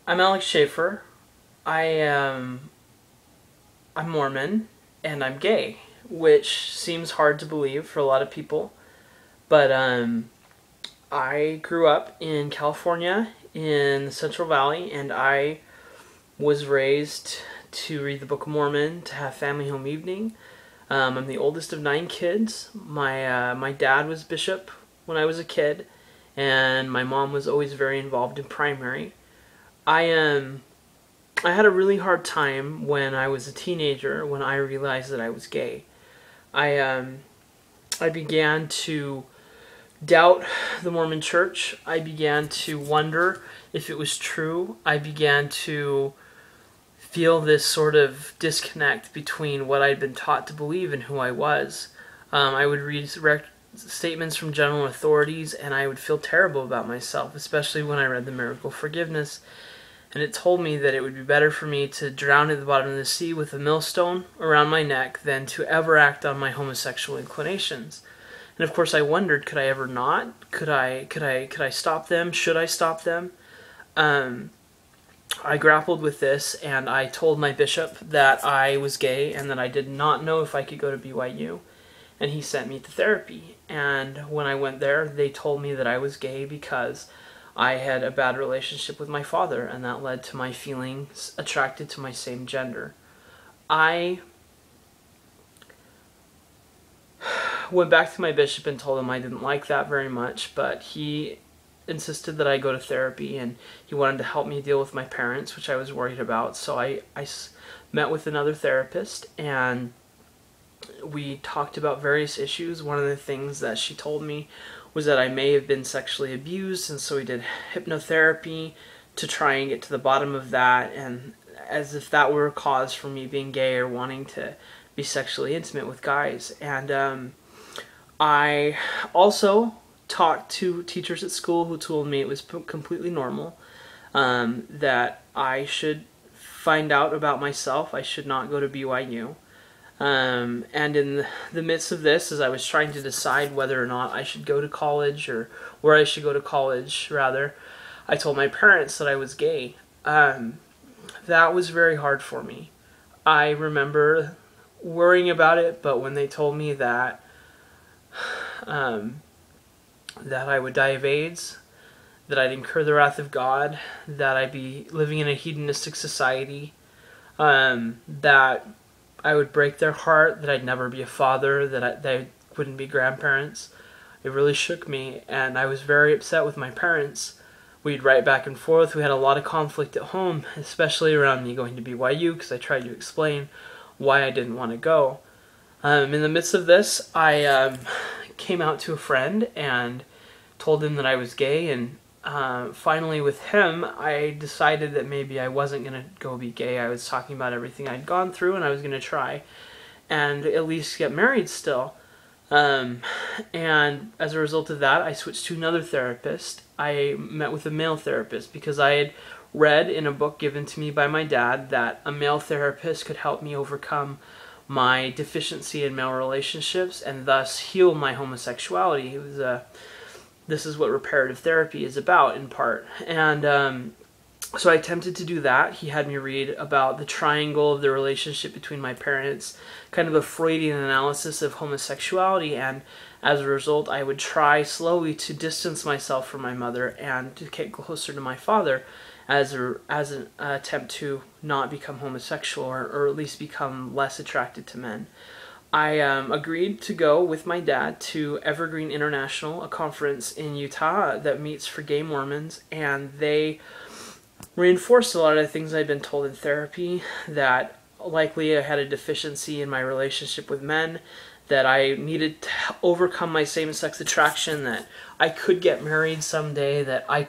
I'm Alex Schaefer. I'm Mormon and I'm gay, which seems hard to believe for a lot of people. But I grew up in California in the Central Valley, and I was raised to read the Book of Mormon, to have family home evening. I'm the oldest of 9 kids. My dad was bishop when I was a kid, and my mom was always very involved in primary. I had a really hard time when I was a teenager when I realized that I was gay. I began to doubt the Mormon Church. I began to wonder if it was true. I began to feel this sort of disconnect between what I'd been taught to believe and who I was. I would read statements from general authorities, and I would feel terrible about myself, especially when I read the Miracle of Forgiveness. And it told me that it would be better for me to drown at the bottom of the sea with a millstone around my neck than to ever act on my homosexual inclinations. And of course I wondered, could I ever not? Could I stop them? Should I stop them? I grappled with this, and I told my bishop that I was gay and that I did not know if I could go to BYU. And he sent me to therapy. And when I went there, they told me that I was gay because I had a bad relationship with my father, and that led to my feeling attracted to my same gender. I went back to my bishop and told him I didn't like that very much, but he insisted that I go to therapy, and he wanted to help me deal with my parents, which I was worried about. So I met with another therapist, and we talked about various issues. One of the things that she told me was that I may have been sexually abused, and so we did hypnotherapy to try and get to the bottom of that, and as if that were a cause for me being gay or wanting to be sexually intimate with guys. And I also talked to teachers at school who told me it was completely normal, that I should find out about myself. I should not go to BYU. And in the midst of this, as I was trying to decide whether or not I should go to college, or where I should go to college, rather, I told my parents that I was gay. That was very hard for me. I remember worrying about it, but when they told me that that I would die of AIDS, that I'd incur the wrath of God, that I'd be living in a hedonistic society, that I would break their heart, that I'd never be a father, that they wouldn't be grandparents. It really shook me, and I was very upset with my parents. We'd write back and forth. We had a lot of conflict at home, especially around me going to BYU, because I tried to explain why I didn't want to go. In the midst of this, I came out to a friend and told him that I was gay, and finally with him, I decided that maybe I wasn't going to go be gay. I was talking about everything I'd gone through, and I was going to try and at least get married still. And as a result of that, I switched to another therapist. I met with a male therapist because I had read in a book given to me by my dad that a male therapist could help me overcome my deficiency in male relationships and thus heal my homosexuality. It was this is what reparative therapy is about, in part. And so I attempted to do that. He had me read about the triangle of the relationship between my parents, kind of a Freudian analysis of homosexuality, and as a result, I would try slowly to distance myself from my mother and to get closer to my father as an attempt to not become homosexual, or at least become less attracted to men. I agreed to go with my dad to Evergreen International, a conference in Utah that meets for gay Mormons, and they reinforced a lot of the things I'd been told in therapy, that likely I had a deficiency in my relationship with men, that I needed to overcome my same-sex attraction, that I could get married someday, that I